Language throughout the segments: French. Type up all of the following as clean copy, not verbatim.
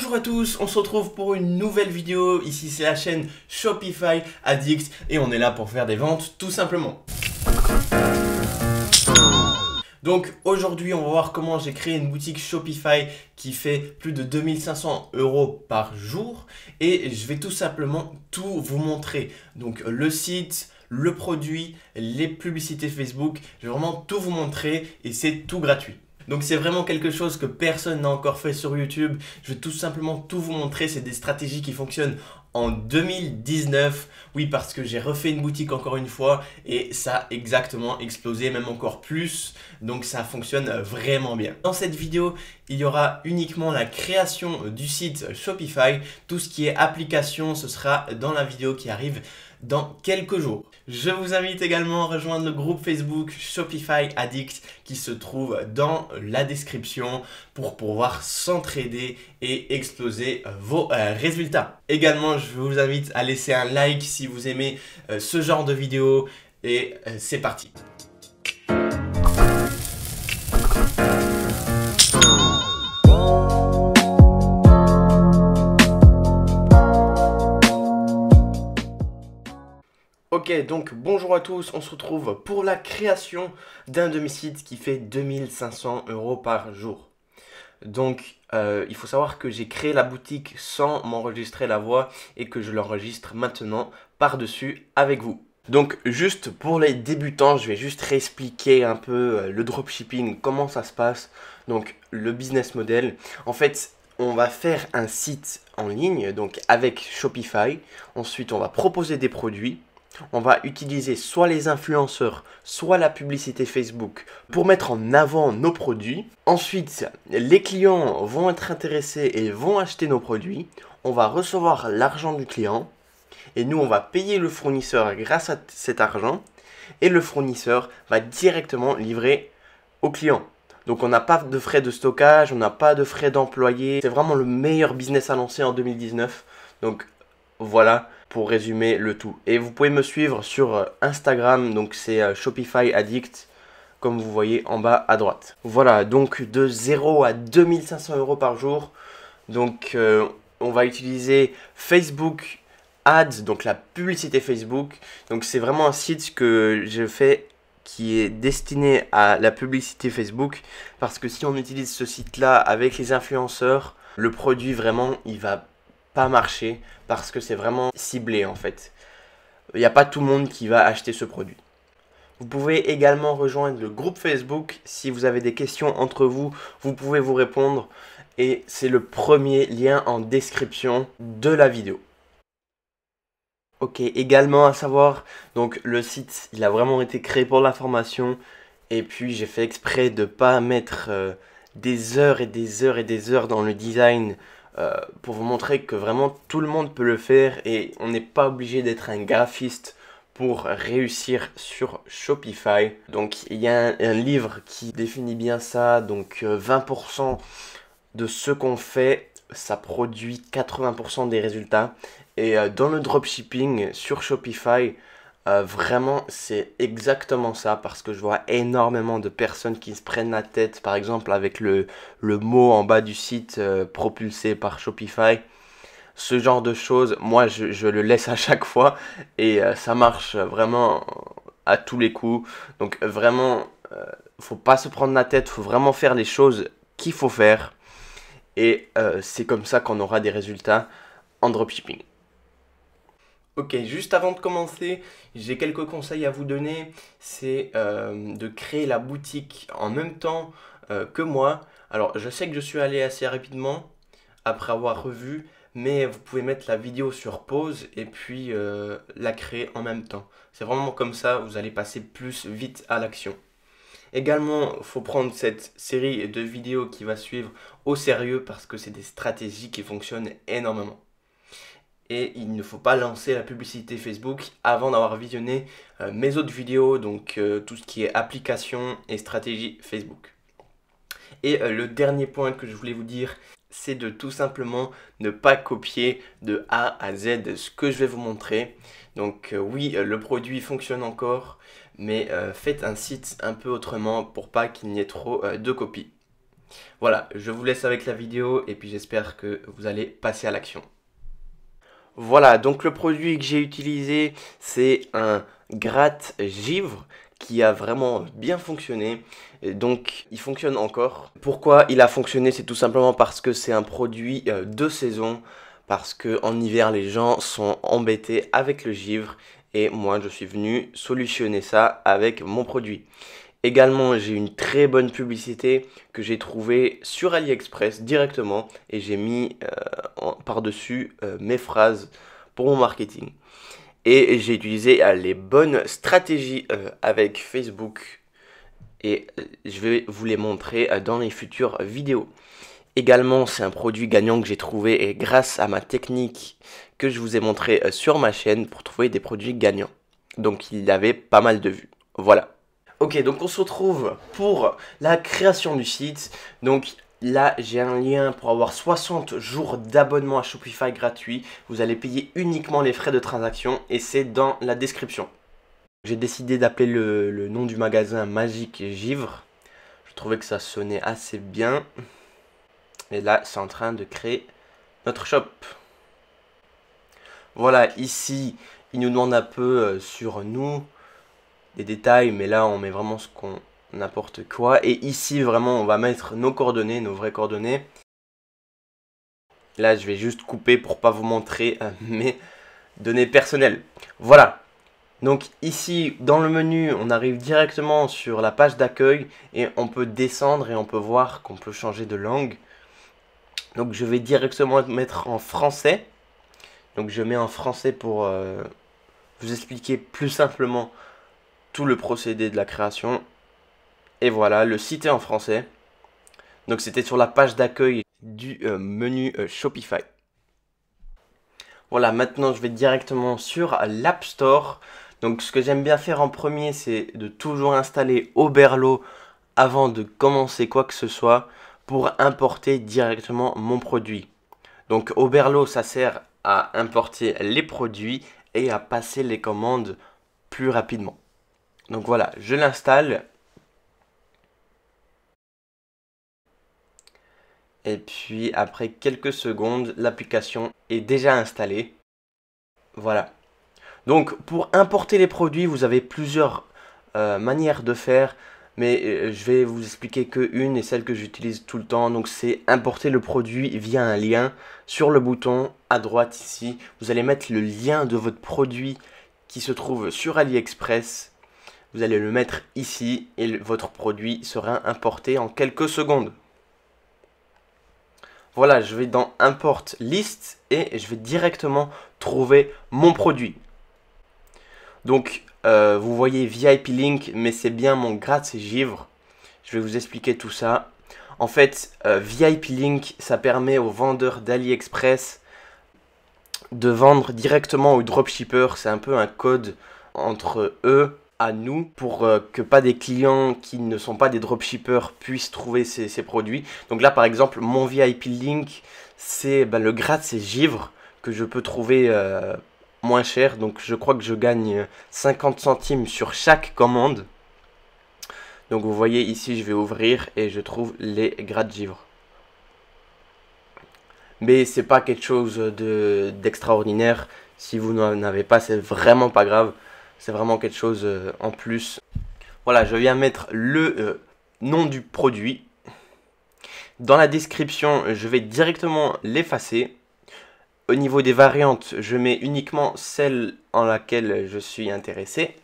Bonjour à tous, on se retrouve pour une nouvelle vidéo. Ici c'est la chaîne Shopify Addict et on est là pour faire des ventes tout simplement. Donc aujourd'hui on va voir comment j'ai créé une boutique Shopify qui fait plus de 2500 € par jour et je vais tout simplement tout vous montrer. Donc le site, le produit, les publicités Facebook, je vais vraiment tout vous montrer et c'est tout gratuit. Donc c'est vraiment quelque chose que personne n'a encore fait sur YouTube. Je vais tout simplement tout vous montrer. C'est des stratégies qui fonctionnent en 2019. Oui, parce que j'ai refait une boutique encore une fois et ça a exactement explosé, même encore plus. Donc ça fonctionne vraiment bien. Dans cette vidéo, il y aura uniquement la création du site Shopify. Tout ce qui est application, ce sera dans la vidéo qui arrive dans quelques jours. Je vous invite également à rejoindre le groupe Facebook Shopify Addict qui se trouve dans la description pour pouvoir s'entraider et exploser vos résultats. Également, je vous invite à laisser un like si vous aimez ce genre de vidéo et c'est parti. Ok, donc bonjour à tous, on se retrouve pour la création d'un de mes sites qui fait 2500 € par jour. Donc il faut savoir que j'ai créé la boutique sans m'enregistrer la voix et que je l'enregistre maintenant par-dessus avec vous. Donc juste pour les débutants, je vais juste réexpliquer un peu le dropshipping, comment ça se passe, donc le business model. En fait, on va faire un site en ligne, donc avec Shopify. Ensuite, on va proposer des produits. On va utiliser soit les influenceurs, soit la publicité Facebook pour mettre en avant nos produits. Ensuite, les clients vont être intéressés et vont acheter nos produits. On va recevoir l'argent du client et nous, on va payer le fournisseur grâce à cet argent et le fournisseur va directement livrer au client. Donc on n'a pas de frais de stockage, on n'a pas de frais d'employés. C'est vraiment le meilleur business à lancer en 2019. Donc voilà pour résumer le tout. Et vous pouvez me suivre sur Instagram, donc c'est Shopify Addict, comme vous voyez en bas à droite. Voilà, donc de 0 à 2500 € par jour. Donc on va utiliser Facebook Ads, donc la publicité Facebook. Donc c'est vraiment un site que je fais qui est destiné à la publicité Facebook. Parce que si on utilise ce site-là avec les influenceurs, le produit vraiment, il va pas marcher parce que c'est vraiment ciblé en fait. Il n'y a pas tout le monde qui va acheter ce produit. Vous pouvez également rejoindre le groupe Facebook. Si vous avez des questions entre vous, vous pouvez vous répondre. Et c'est le premier lien en description de la vidéo. Ok, également à savoir, donc le site, il a vraiment été créé pour la formation. Et puis j'ai fait exprès de ne pas mettre des heures et des heures et des heures dans le design pour vous montrer que vraiment tout le monde peut le faire et on n'est pas obligé d'être un graphiste pour réussir sur Shopify. Donc il y a un livre qui définit bien ça, donc 20% de ce qu'on fait, ça produit 80% des résultats. Et dans le dropshipping sur Shopify, vraiment c'est exactement ça parce que je vois énormément de personnes qui se prennent la tête par exemple avec le mot en bas du site propulsé par Shopify. Ce genre de choses, moi je le laisse à chaque fois et ça marche vraiment à tous les coups. Donc vraiment, faut pas se prendre la tête, faut vraiment faire les choses qu'il faut faire et c'est comme ça qu'on aura des résultats en dropshipping. Ok, juste avant de commencer, j'ai quelques conseils à vous donner. C'est de créer la boutique en même temps que moi. Alors, je sais que je suis allé assez rapidement après avoir revu, mais vous pouvez mettre la vidéo sur pause et puis la créer en même temps. C'est vraiment comme ça, vous allez passer plus vite à l'action. Également, il faut prendre cette série de vidéos qui va suivre au sérieux parce que c'est des stratégies qui fonctionnent énormément. Et il ne faut pas lancer la publicité Facebook avant d'avoir visionné mes autres vidéos, donc tout ce qui est application et stratégie Facebook. Et le dernier point que je voulais vous dire, c'est de tout simplement ne pas copier de A à Z ce que je vais vous montrer. Donc oui, le produit fonctionne encore, mais faites un site un peu autrement pour pas qu'il n'y ait trop de copies. Voilà, je vous laisse avec la vidéo et puis j'espère que vous allez passer à l'action. Voilà, donc le produit que j'ai utilisé, c'est un gratte-givre qui a vraiment bien fonctionné. Et donc, il fonctionne encore. Pourquoi il a fonctionné? C'est tout simplement parce que c'est un produit de saison. Parce que en hiver, les gens sont embêtés avec le givre. Et moi, je suis venu solutionner ça avec mon produit. Également, j'ai une très bonne publicité que j'ai trouvée sur AliExpress directement et j'ai mis par-dessus mes phrases pour mon marketing. Et j'ai utilisé les bonnes stratégies avec Facebook et je vais vous les montrer dans les futures vidéos. Également, c'est un produit gagnant que j'ai trouvé et grâce à ma technique que je vous ai montré sur ma chaîne pour trouver des produits gagnants. Donc, il avait pas mal de vues. Voilà. Ok, donc on se retrouve pour la création du site. Donc là, j'ai un lien pour avoir 60 jours d'abonnement à Shopify gratuit. Vous allez payer uniquement les frais de transaction et c'est dans la description. J'ai décidé d'appeler le nom du magasin Magique Givre. Je trouvais que ça sonnait assez bien. Et là, c'est en train de créer notre shop. Voilà, ici, il nous demande un peu sur nous. Des détails, mais là on met vraiment ce qu'on n'importe quoi. Et ici vraiment on va mettre nos coordonnées, nos vraies coordonnées. Là je vais juste couper pour pas vous montrer mes données personnelles. Voilà. Donc ici dans le menu on arrive directement sur la page d'accueil et on peut descendre et on peut voir qu'on peut changer de langue. Donc je vais directement mettre en français. Donc je mets en français pour vous expliquer plus simplement tout le procédé de la création. Et voilà, le site est en français. Donc c'était sur la page d'accueil du menu Shopify. Voilà, maintenant je vais directement sur l'App Store. Donc ce que j'aime bien faire en premier, c'est de toujours installer Oberlo avant de commencer quoi que ce soit pour importer directement mon produit. Donc Oberlo, ça sert à importer les produits et à passer les commandes plus rapidement. Donc voilà, je l'installe. Et puis après quelques secondes, l'application est déjà installée. Voilà. Donc pour importer les produits, vous avez plusieurs manières de faire. Mais je vais vous expliquer qu'une et celle que j'utilise tout le temps. Donc c'est importer le produit via un lien. Sur le bouton à droite ici, vous allez mettre le lien de votre produit qui se trouve sur AliExpress. Vous allez le mettre ici et votre produit sera importé en quelques secondes. Voilà, je vais dans Import List et je vais directement trouver mon produit. Donc, vous voyez VIP Link, mais c'est bien mon gratte-givre. Je vais vous expliquer tout ça. En fait, VIP Link, ça permet aux vendeurs d'AliExpress de vendre directement aux dropshippers. C'est un peu un code entre eux à nous pour que pas des clients qui ne sont pas des dropshippers puissent trouver ces produits. Donc là par exemple mon VIP Link c'est le gratte-givre que je peux trouver moins cher. Donc je crois que je gagne 50 centimes sur chaque commande. Donc vous voyez ici je vais ouvrir et je trouve les gratte-givre. Mais c'est pas quelque chose d'extraordinaire. Si vous n'en avez pas, c'est vraiment pas grave. C'est vraiment quelque chose en plus. Voilà, je viens mettre le nom du produit. Dans la description, je vais directement l'effacer. Au niveau des variantes, je mets uniquement celle en laquelle je suis intéressé.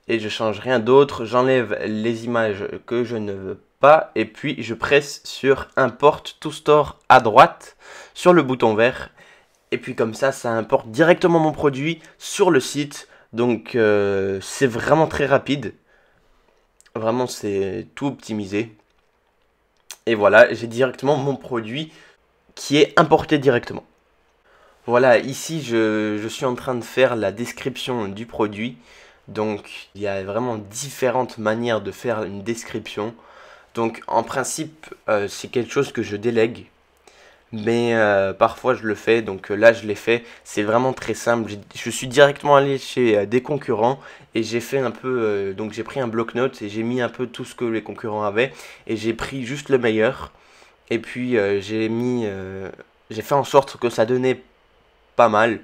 Et je change rien d'autre. J'enlève les images que je ne veux pas. Et puis je presse sur Import to Store à droite sur le bouton vert. Et puis comme ça importe directement mon produit sur le site. Donc c'est vraiment très rapide. Vraiment c'est tout optimisé. Et voilà, j'ai directement mon produit qui est importé directement. Voilà, ici je suis en train de faire la description du produit. Donc il y a vraiment différentes manières de faire une description. Donc en principe c'est quelque chose que je délègue. mais parfois je le fais, donc là je l'ai fait. C'est vraiment très simple. Je suis directement allé chez des concurrents et j'ai fait un peu, donc j'ai pris un bloc-notes et j'ai mis un peu tout ce que les concurrents avaient et j'ai pris juste le meilleur. Et puis j'ai fait en sorte que ça donnait pas mal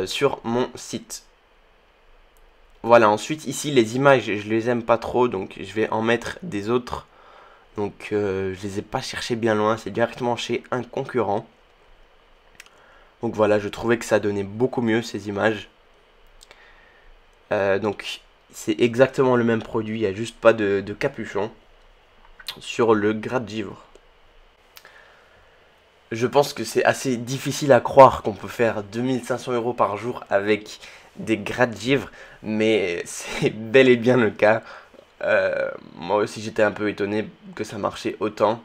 sur mon site. Voilà, ensuite ici les images, je les aime pas trop, donc je vais en mettre des autres. Donc je les ai pas cherchées bien loin, c'est directement chez un concurrent. Donc voilà, je trouvais que ça donnait beaucoup mieux ces images. Donc c'est exactement le même produit, il n'y a juste pas de capuchon sur le gratte-givre. Je pense que c'est assez difficile à croire qu'on peut faire 2500 € par jour avec des gratte-givre, mais c'est bel et bien le cas. Moi aussi j'étais un peu étonné que ça marchait autant,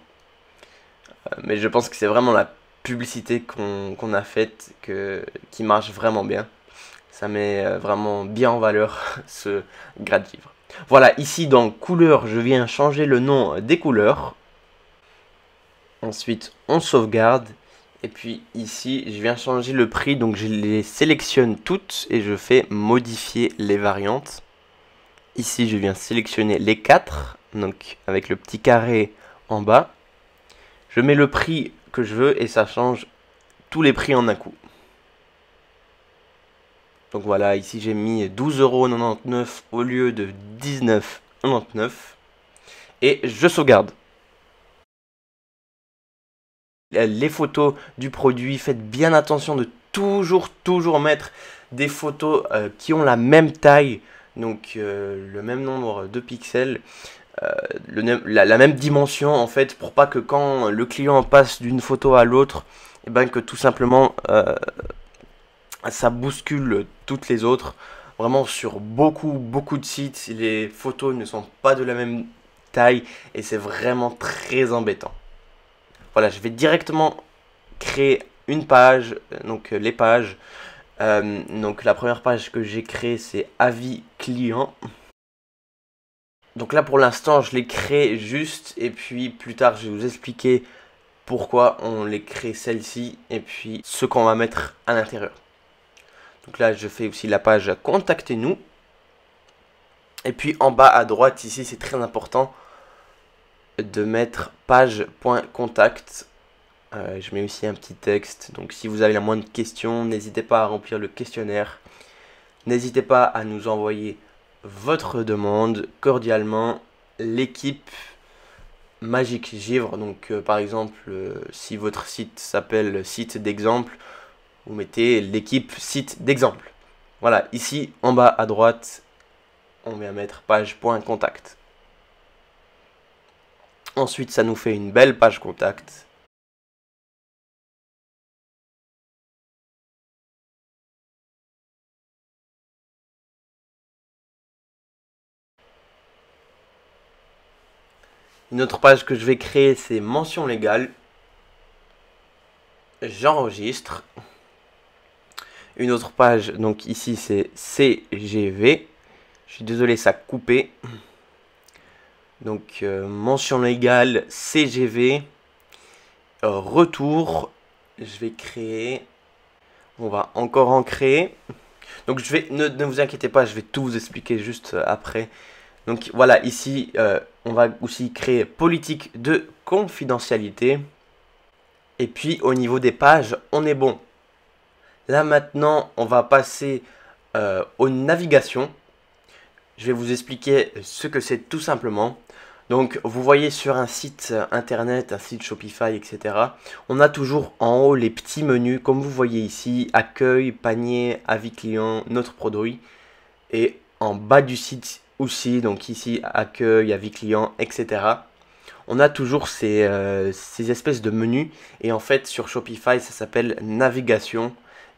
mais je pense que c'est vraiment la publicité qu'on a faite qui marche vraiment bien. Ça met vraiment bien en valeur ce gratte-givre. Voilà, ici dans couleur, je viens changer le nom des couleurs. Ensuite, on sauvegarde. Et puis ici, je viens changer le prix. Donc je les sélectionne toutes et je fais modifier les variantes. Ici, je viens sélectionner les 4. Donc avec le petit carré en bas. Je mets le prix que je veux et ça change tous les prix en un coup. Donc voilà, ici j'ai mis 12,99 € au lieu de 19,99 €. Et je sauvegarde. Les photos du produit, faites bien attention de toujours mettre des photos qui ont la même taille, donc le même nombre de pixels, la même dimension en fait, pour pas que quand le client passe d'une photo à l'autre, et ben que tout simplement ça bouscule toutes les autres. Vraiment sur beaucoup de sites, les photos ne sont pas de la même taille et c'est vraiment très embêtant. Voilà, je vais directement créer une page, donc les pages. Donc la première page que j'ai créée c'est avis client. Donc là pour l'instant je les crée juste et puis plus tard je vais vous expliquer pourquoi on les crée celle-ci et puis ce qu'on va mettre à l'intérieur. Donc là je fais aussi la page contactez-nous. Et puis en bas à droite ici c'est très important de mettre page.contact. Je mets aussi un petit texte. Donc si vous avez la moindre question, n'hésitez pas à remplir le questionnaire. N'hésitez pas à nous envoyer votre demande cordialement. L'équipe Magique Givre. Donc par exemple, si votre site s'appelle site d'exemple, vous mettez l'équipe site d'exemple. Voilà, ici en bas à droite, on vient mettre page.contact. Ensuite, ça nous fait une belle page contact. Une autre page que je vais créer, c'est mention légale. J'enregistre. Une autre page, donc ici c'est CGV. Je suis désolé, ça a coupé. Donc mention légale, CGV. Retour. Je vais créer. On va encore en créer. Donc je vais, ne vous inquiétez pas, je vais tout vous expliquer juste après. Donc voilà, ici, on va aussi créer politique de confidentialité. Et puis au niveau des pages, on est bon. Là maintenant, on va passer aux navigations. Je vais vous expliquer ce que c'est tout simplement. Donc vous voyez sur un site internet, un site Shopify, etc. On a toujours en haut les petits menus, comme vous voyez ici, accueil, panier, avis client, notre produit. Et en bas du site aussi, donc ici accueil, avis client, etc. On a toujours ces espèces de menus et en fait sur Shopify ça s'appelle navigation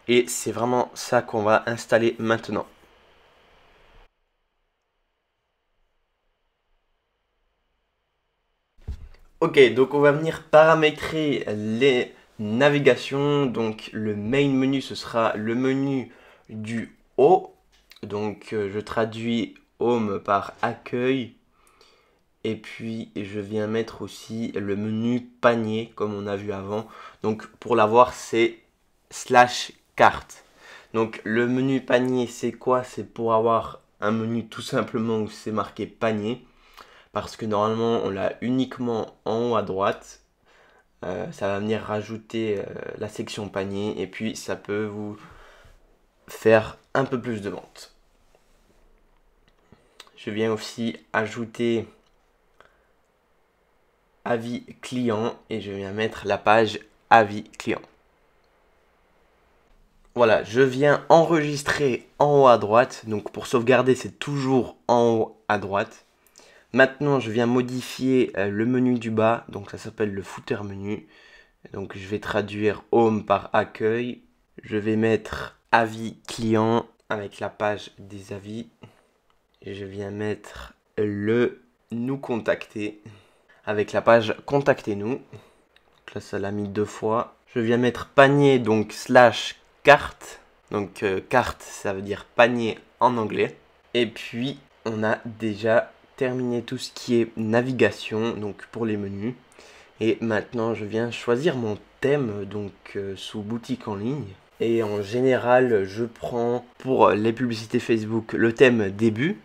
et c'est vraiment ça qu'on va installer maintenant. Ok, donc on va venir paramétrer les navigations. Donc le main menu ce sera le menu du haut. Donc je traduis home par accueil. Et puis je viens mettre aussi le menu panier comme on a vu avant. Donc pour l'avoir c'est slash carte. Donc le menu panier c'est quoi? C'est pour avoir un menu tout simplement où c'est marqué panier. Parce que normalement on l'a uniquement en haut à droite. Ça va venir rajouter la section panier et puis ça peut vous faire un peu plus de ventes. Je viens aussi ajouter avis client et je viens mettre la page avis client. Voilà, je viens enregistrer en haut à droite. Donc pour sauvegarder, c'est toujours en haut à droite. Maintenant, je viens modifier le menu du bas. Donc ça s'appelle le footer menu. Donc je vais traduire home par accueil. Je vais mettre avis client avec la page des avis. Et je viens mettre le nous contacter avec la page contactez-nous. Donc là, ça l'a mis 2 fois. Je viens mettre panier, donc slash carte. Donc carte, ça veut dire panier en anglais. Et puis, on a déjà terminé tout ce qui est navigation, donc pour les menus. Et maintenant, je viens choisir mon thème, donc sous boutique en ligne. Et en général, je prends pour les publicités Facebook le thème début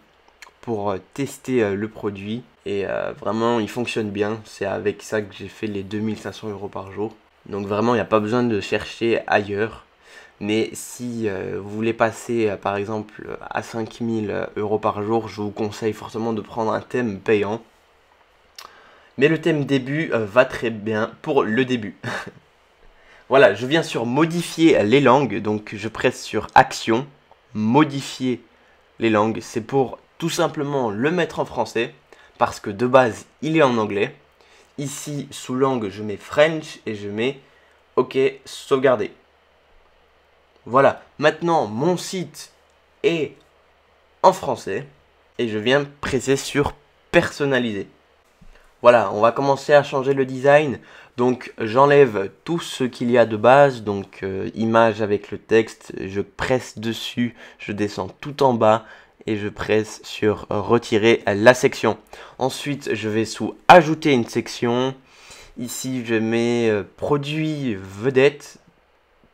pour tester le produit. Et vraiment, il fonctionne bien. C'est avec ça que j'ai fait les 2500 € par jour. Donc vraiment, il n'y a pas besoin de chercher ailleurs. Mais si vous voulez passer par exemple à 5000 € par jour, je vous conseille fortement de prendre un thème payant. Mais le thème début va très bien pour le début. Voilà, je viens sur modifier les langues. Donc je presse sur action, modifier les langues. C'est pour tout simplement le mettre en français. Parce que de base, il est en anglais. Ici, sous langue, je mets French et je mets OK, sauvegarder. Voilà, maintenant mon site est en français et je viens presser sur personnaliser. Voilà, on va commencer à changer le design. Donc j'enlève tout ce qu'il y a de base, donc image avec le texte, je presse dessus, je descends tout en bas et je presse sur retirer la section. Ensuite, je vais sous ajouter une section. Ici, je mets produit vedette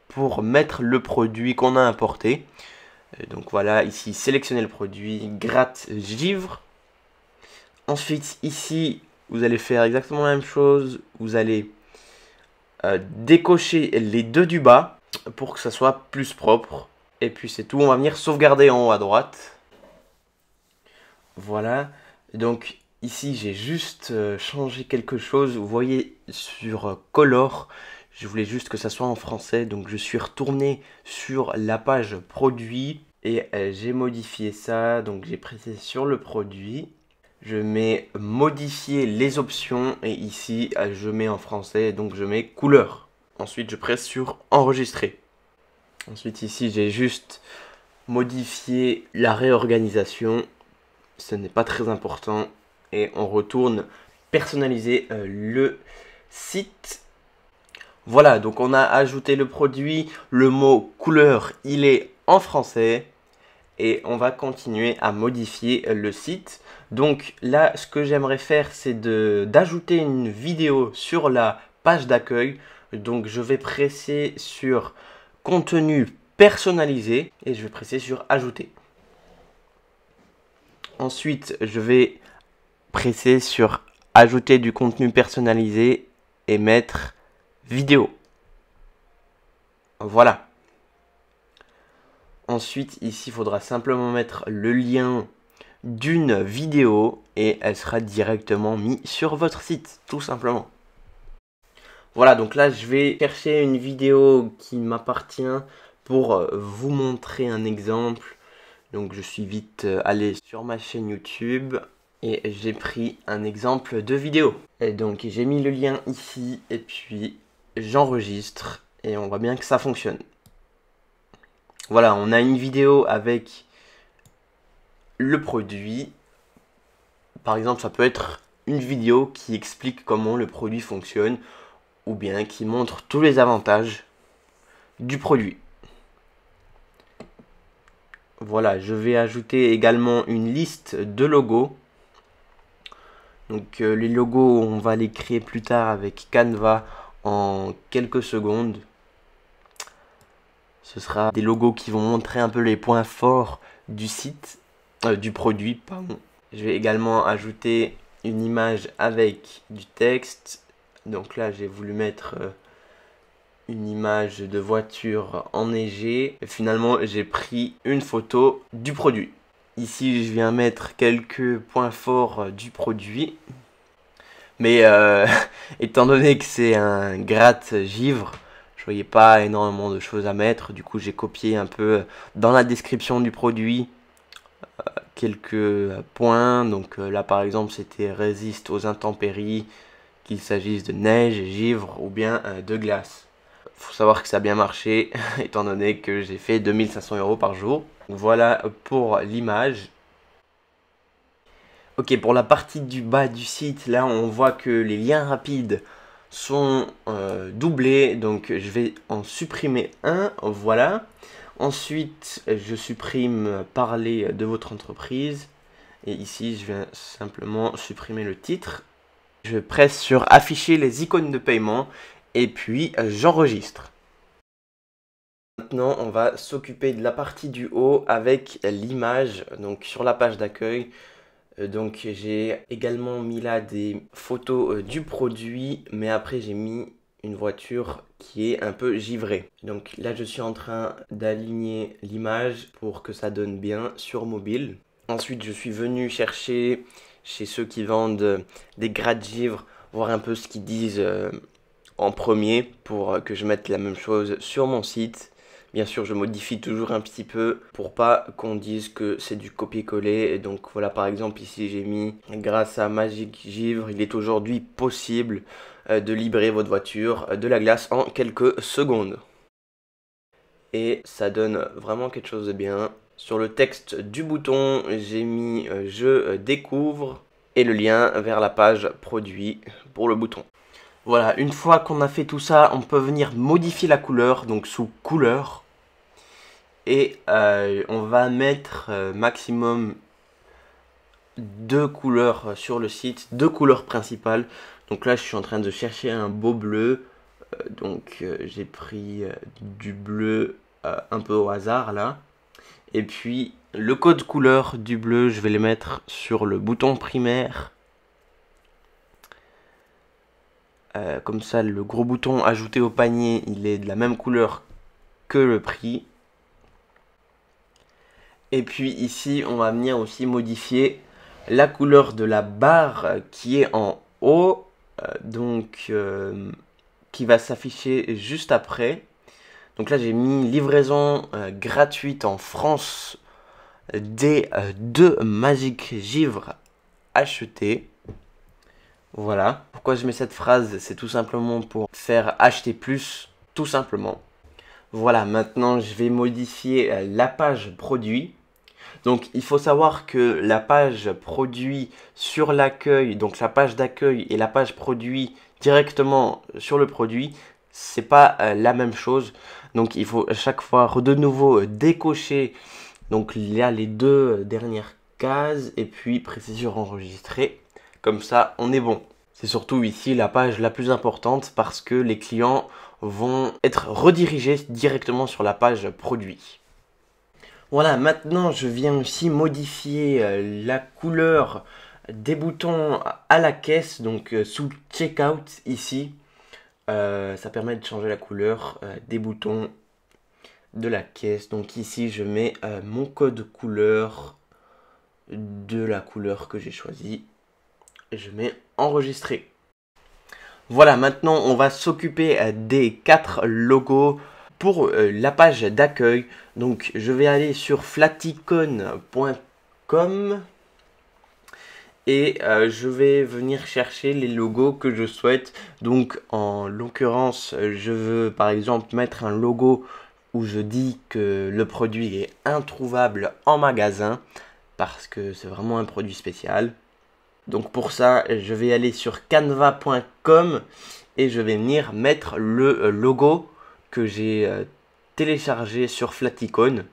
pour mettre le produit qu'on a importé. Donc voilà, ici, sélectionner le produit, gratte givre. Ensuite, ici, vous allez faire exactement la même chose. Vous allez décocher les deux du bas pour que ça soit plus propre. Et puis c'est tout, on va venir sauvegarder en haut à droite. Voilà, donc ici j'ai juste changé quelque chose. Vous voyez sur Color, je voulais juste que ça soit en français. Donc je suis retourné sur la page produit et j'ai modifié ça. Donc j'ai pressé sur le produit. Je mets modifier les options et ici je mets en français, donc je mets couleur. Ensuite je presse sur enregistrer. Ensuite ici j'ai juste modifié la réorganisation. Ce n'est pas très important. Et on retourne personnaliser le site. Voilà, donc on a ajouté le produit. Le mot couleur, il est en français. Et on va continuer à modifier le site. Donc là, ce que j'aimerais faire, c'est d'ajouter une vidéo sur la page d'accueil. Donc je vais presser sur contenu personnalisé et je vais presser sur ajouter. Ensuite, je vais presser sur ajouter du contenu personnalisé et mettre vidéo. Voilà. Ensuite, ici, il faudra simplement mettre le lien d'une vidéo et elle sera directement mise sur votre site, tout simplement. Voilà, donc là, je vais chercher une vidéo qui m'appartient pour vous montrer un exemple. Donc, je suis vite allé sur ma chaîne YouTube et j'ai pris un exemple de vidéo. Et donc, j'ai mis le lien ici et puis j'enregistre et on voit bien que ça fonctionne. Voilà, on a une vidéo avec le produit. Par exemple, ça peut être une vidéo qui explique comment le produit fonctionne ou bien qui montre tous les avantages du produit. Voilà, je vais ajouter également une liste de logos. Donc les logos, on va les créer plus tard avec Canva en quelques secondes. Ce sera des logos qui vont montrer un peu les points forts du site, du produit, pardon. Je vais également ajouter une image avec du texte. Donc là, j'ai voulu mettre une image de voiture enneigée. Et finalement, j'ai pris une photo du produit. Ici, je viens mettre quelques points forts du produit. Mais étant donné que c'est un gratte-givre, je voyais pas énormément de choses à mettre. Du coup, j'ai copié un peu dans la description du produit quelques points. Donc là, par exemple, c'était résiste aux intempéries, qu'il s'agisse de neige, givre ou bien de glace. Faut savoir que ça a bien marché, étant donné que j'ai fait 2500 € par jour. Voilà pour l'image. Ok, pour la partie du bas du site, là on voit que les liens rapides sont doublés, donc je vais en supprimer un, voilà. Ensuite, je supprime parler de votre entreprise, et ici je viens simplement supprimer le titre. Je presse sur afficher les icônes de paiement, et puis j'enregistre. Maintenant, on va s'occuper de la partie du haut avec l'image, donc sur la page d'accueil. Donc j'ai également mis là des photos du produit, mais après j'ai mis une voiture qui est un peu givrée. Donc là je suis en train d'aligner l'image pour que ça donne bien sur mobile. Ensuite je suis venu chercher chez ceux qui vendent des gratte-givre, voir un peu ce qu'ils disent en premier pour que je mette la même chose sur mon site. Bien sûr, je modifie toujours un petit peu pour pas qu'on dise que c'est du copier-coller. Et donc voilà, par exemple, ici j'ai mis grâce à Magic Givre, il est aujourd'hui possible de libérer votre voiture de la glace en quelques secondes. Et ça donne vraiment quelque chose de bien. Sur le texte du bouton, j'ai mis je découvre et le lien vers la page produit pour le bouton. Voilà, une fois qu'on a fait tout ça, on peut venir modifier la couleur, donc sous couleur. Et on va mettre maximum 2 couleurs sur le site, 2 couleurs principales. Donc là, je suis en train de chercher un beau bleu. Donc j'ai pris du bleu un peu au hasard là. Et puis le code couleur du bleu, je vais le mettre sur le bouton primaire. Comme ça, le gros bouton ajouté au panier, il est de la même couleur que le prix. Et puis ici, on va venir aussi modifier la couleur de la barre qui est en haut, qui va s'afficher juste après. Donc là, j'ai mis livraison gratuite en France des 2 Magic Givre achetés. Voilà. Pourquoi je mets cette phrase? C'est tout simplement pour faire acheter plus, tout simplement. Voilà, maintenant je vais modifier la page produit. Donc il faut savoir que la page produit sur l'accueil, donc la page d'accueil et la page produit directement sur le produit, c'est pas la même chose. Donc il faut à chaque fois de nouveau décocher. Donc il y a les 2 dernières cases et puis précision enregistrée. Comme ça on est bon. C'est surtout ici la page la plus importante parce que les clients vont être redirigés directement sur la page produit. Voilà, maintenant je viens aussi modifier la couleur des boutons à la caisse, donc sous checkout ici. Ça permet de changer la couleur des boutons de la caisse. Donc ici je mets mon code couleur de la couleur que j'ai choisi. Et je mets enregistrer. Voilà, maintenant on va s'occuper des 4 logos pour la page d'accueil. Donc je vais aller sur flaticon.com et je vais venir chercher les logos que je souhaite. Donc en l'occurrence, je veux par exemple mettre un logo où je dis que le produit est introuvable en magasin parce que c'est vraiment un produit spécial. Donc pour ça, je vais aller sur canva.com et je vais venir mettre le logo que j'ai téléchargé sur Flaticon.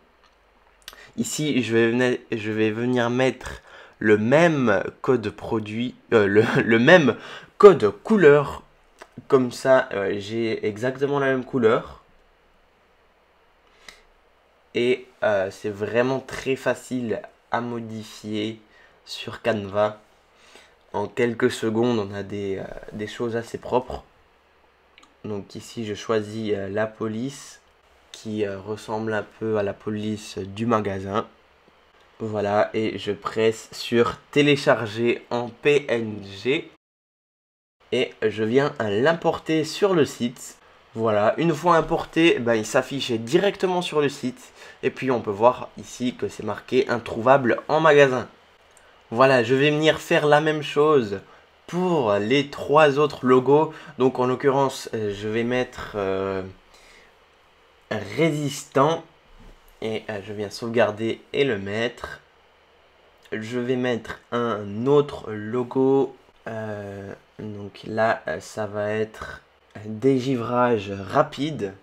Ici, je vais venir mettre le même code produit, le même code couleur. Comme ça, j'ai exactement la même couleur. Et c'est vraiment très facile à modifier sur Canva. En quelques secondes, on a des choses assez propres. Donc ici, je choisis la police qui ressemble un peu à la police du magasin. Voilà, et je presse sur télécharger en PNG. Et je viens l'importer sur le site. Voilà, une fois importé, il s'affiche directement sur le site. Et puis on peut voir ici que c'est marqué introuvable en magasin. Voilà, je vais venir faire la même chose pour les 3 autres logos. Donc en l'occurrence, je vais mettre résistant. Et je viens sauvegarder et le mettre. Je vais mettre un autre logo. Donc là, ça va être dégivrage rapide.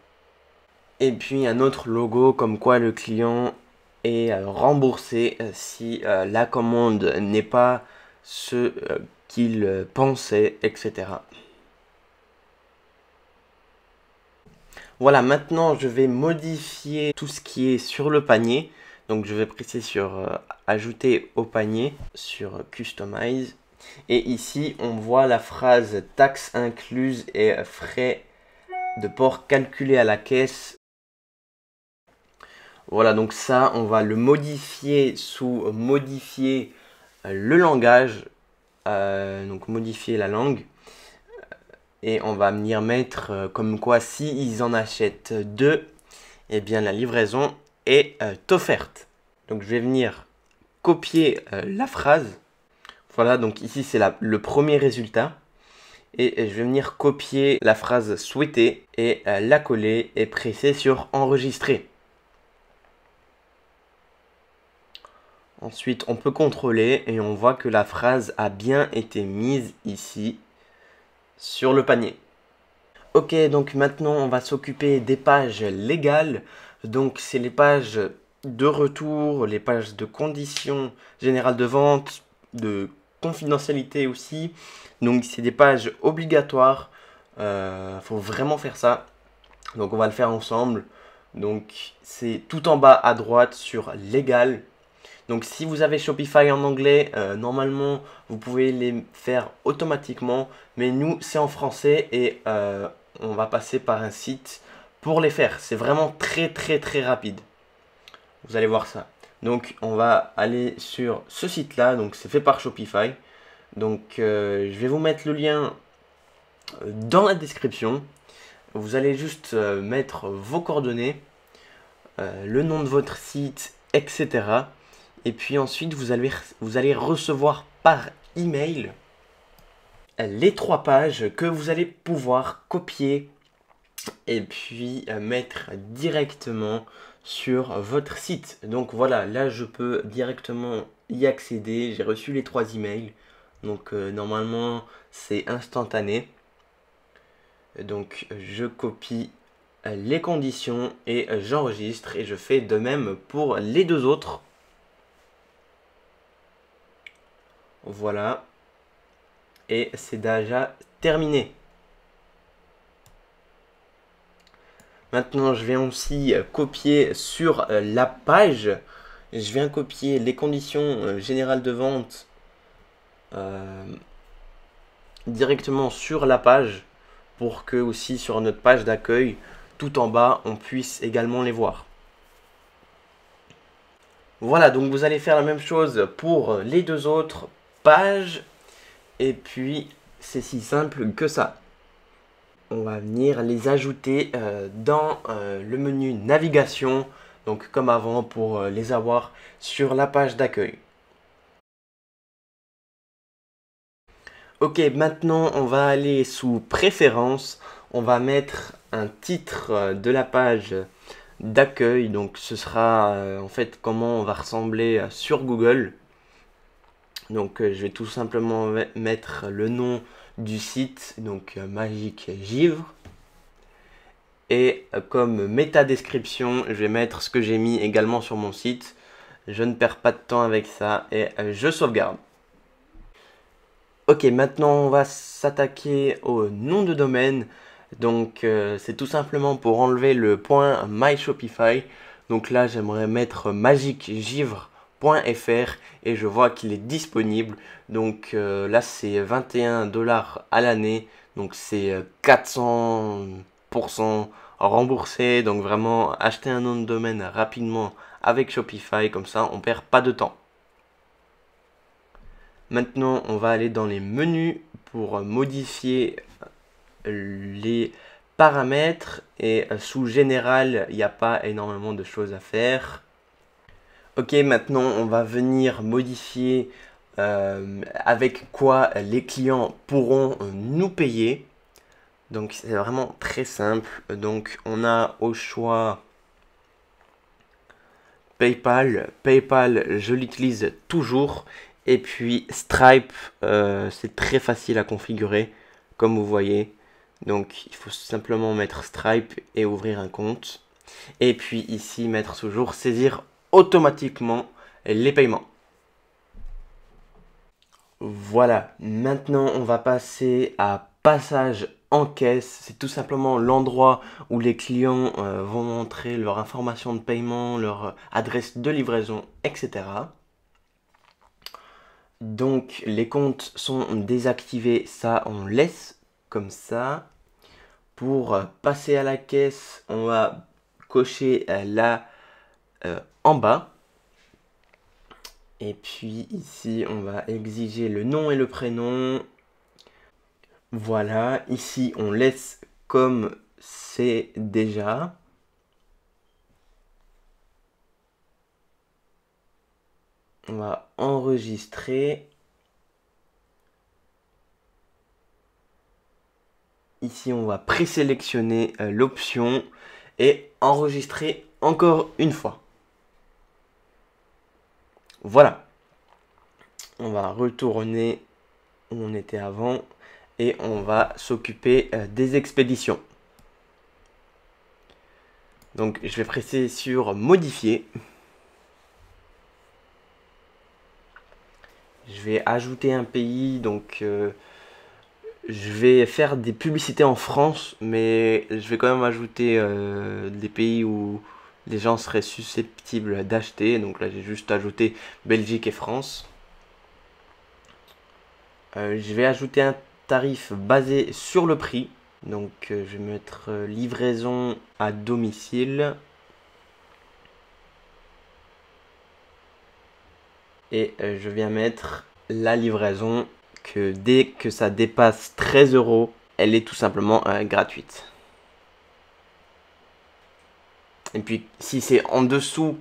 Et puis un autre logo comme quoi le client est remboursé si la commande n'est pas ce qu'il pensait, etc. Voilà, maintenant je vais modifier tout ce qui est sur le panier. Donc je vais presser sur ajouter au panier, sur customize. Et ici on voit la phrase taxes incluses et frais de port calculés à la caisse. Voilà, donc ça on va le modifier sous modifier le langage. Donc modifier la langue. Et on va venir mettre comme quoi si ils en achètent 2, eh bien la livraison est offerte. Donc je vais venir copier la phrase. Voilà, donc ici c'est le premier résultat. Et je vais venir copier la phrase souhaitée et la coller et presser sur enregistrer. Ensuite on peut contrôler et on voit que la phrase a bien été mise ici sur le panier. Ok, donc maintenant on va s'occuper des pages légales. Donc c'est les pages de retour, les pages de conditions générales de vente, de confidentialité aussi. Donc c'est des pages obligatoires. Faut vraiment faire ça. Donc on va le faire ensemble. Donc c'est tout en bas à droite sur légal. Donc si vous avez Shopify en anglais, normalement vous pouvez les faire automatiquement. Mais nous c'est en français et on va passer par un site pour les faire. C'est vraiment très rapide. Vous allez voir ça. Donc on va aller sur ce site là. Donc c'est fait par Shopify. Donc je vais vous mettre le lien dans la description. Vous allez juste mettre vos coordonnées, le nom de votre site, etc. Et puis ensuite, vous allez recevoir par email les 3 pages que vous allez pouvoir copier et puis mettre directement sur votre site. Donc voilà, là je peux directement y accéder. J'ai reçu les 3 emails. Donc normalement, c'est instantané. Donc je copie les conditions et j'enregistre et je fais de même pour les 2 autres. Voilà. Et c'est déjà terminé. Maintenant, je viens aussi copier sur la page. Je viens copier les conditions générales de vente directement sur la page pour que aussi sur notre page d'accueil, tout en bas, on puisse également les voir. Voilà, donc vous allez faire la même chose pour les 2 autres pages. Et puis, c'est si simple que ça. On va venir les ajouter dans le menu navigation. Donc comme avant pour les avoir sur la page d'accueil. Ok, maintenant on va aller sous préférences. On va mettre un titre de la page d'accueil. Donc ce sera en fait comment on va ressembler sur Google. Donc je vais tout simplement mettre le nom du site, donc Magique Givre. Et comme méta description, je vais mettre ce que j'ai mis également sur mon site. Je ne perds pas de temps avec ça et je sauvegarde. Ok, maintenant on va s'attaquer au nom de domaine. Donc c'est tout simplement pour enlever le point My Shopify. Donc là j'aimerais mettre magicgivre.fr et je vois qu'il est disponible. Donc là c'est 21 $ à l'année. Donc c'est 400% remboursé. Donc vraiment acheter un nom de domaine rapidement avec Shopify. Comme ça on perd pas de temps. Maintenant, on va aller dans les menus pour modifier les paramètres. Et sous général, il n'y a pas énormément de choses à faire. Ok, maintenant, on va venir modifier avec quoi les clients pourront nous payer. Donc, c'est vraiment très simple. Donc, on a au choix PayPal. PayPal, je l'utilise toujours. Et puis Stripe, c'est très facile à configurer, comme vous voyez. Donc il faut simplement mettre Stripe et ouvrir un compte. Et puis ici, mettre toujours saisir automatiquement les paiements. Voilà, maintenant on va passer à passage en caisse. C'est tout simplement l'endroit où les clients vont montrer leur information de paiement, leur adresse de livraison, etc. Donc les comptes sont désactivés, ça on laisse comme ça. Pour passer à la caisse, on va cocher là en bas. Et puis ici, on va exiger le nom et le prénom. Voilà, ici on laisse comme c'est déjà. On va enregistrer. Ici, on va présélectionner l'option et enregistrer encore une fois. Voilà. On va retourner où on était avant et on va s'occuper des expéditions. Donc, je vais presser sur modifier. Je vais ajouter un pays, donc je vais faire des publicités en France, mais je vais quand même ajouter des pays où les gens seraient susceptibles d'acheter. Donc là, j'ai juste ajouté Belgique et France. Je vais ajouter un tarif basé sur le prix. Donc je vais mettre livraison à domicile. Et je viens mettre la livraison que dès que ça dépasse 13 €, elle est tout simplement gratuite. Et puis si c'est en dessous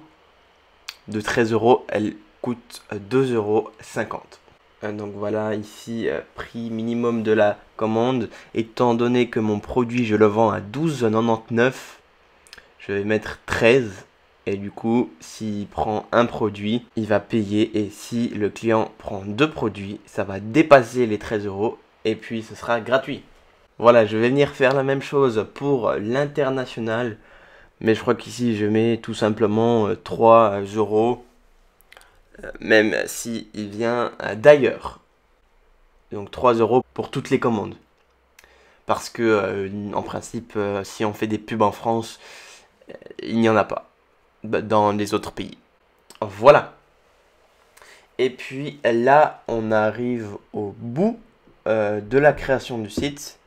de 13 €, elle coûte 2,50 €. Donc voilà, ici prix minimum de la commande. Étant donné que mon produit je le vends à 12,99 €, je vais mettre 13. Et du coup, s'il prend un produit, il va payer. Et si le client prend 2 produits, ça va dépasser les 13 € et puis ce sera gratuit. Voilà, je vais venir faire la même chose pour l'international. Mais je crois qu'ici, je mets tout simplement 3 €, même s'il vient d'ailleurs. Donc 3 € pour toutes les commandes. Parce que, en principe, si on fait des pubs en France, il n'y en a pas dans les autres pays. Voilà. Et puis là, on arrive au bout de la création du site.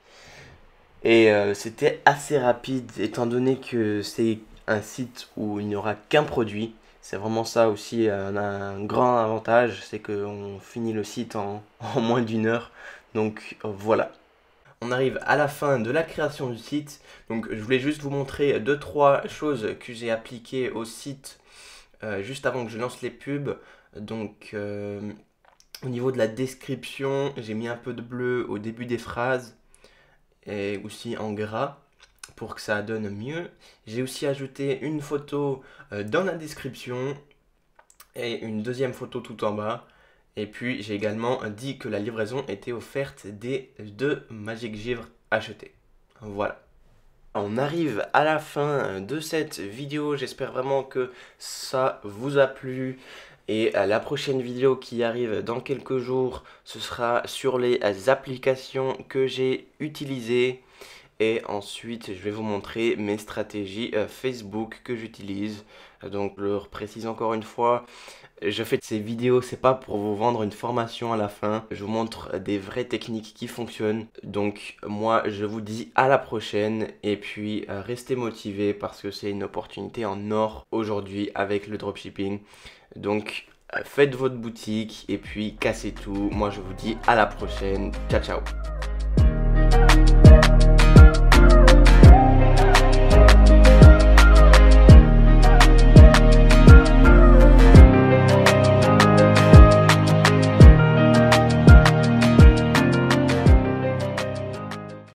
Et c'était assez rapide, étant donné que c'est un site où il n'y aura qu'un produit. C'est vraiment ça aussi un grand avantage, c'est qu'on finit le site en moins d'une heure. Donc voilà. On arrive à la fin de la création du site. Donc je voulais juste vous montrer 2-3 choses que j'ai appliquées au site juste avant que je lance les pubs. Donc au niveau de la description, j'ai mis un peu de bleu au début des phrases et aussi en gras pour que ça donne mieux. J'ai aussi ajouté une photo dans la description et une deuxième photo tout en bas. Et puis j'ai également dit que la livraison était offerte dès 2 Magic Givre achetés. Voilà. On arrive à la fin de cette vidéo, j'espère vraiment que ça vous a plu. Et la prochaine vidéo qui arrive dans quelques jours, ce sera sur les applications que j'ai utilisées. Et ensuite, je vais vous montrer mes stratégies Facebook que j'utilise. Donc, je le précise encore une fois, je fais ces vidéos, c'est pas pour vous vendre une formation à la fin. Je vous montre des vraies techniques qui fonctionnent. Donc, moi, je vous dis à la prochaine. Et puis, restez motivés parce que c'est une opportunité en or aujourd'hui avec le dropshipping. Donc, faites votre boutique et puis cassez tout. Moi, je vous dis à la prochaine. Ciao, ciao.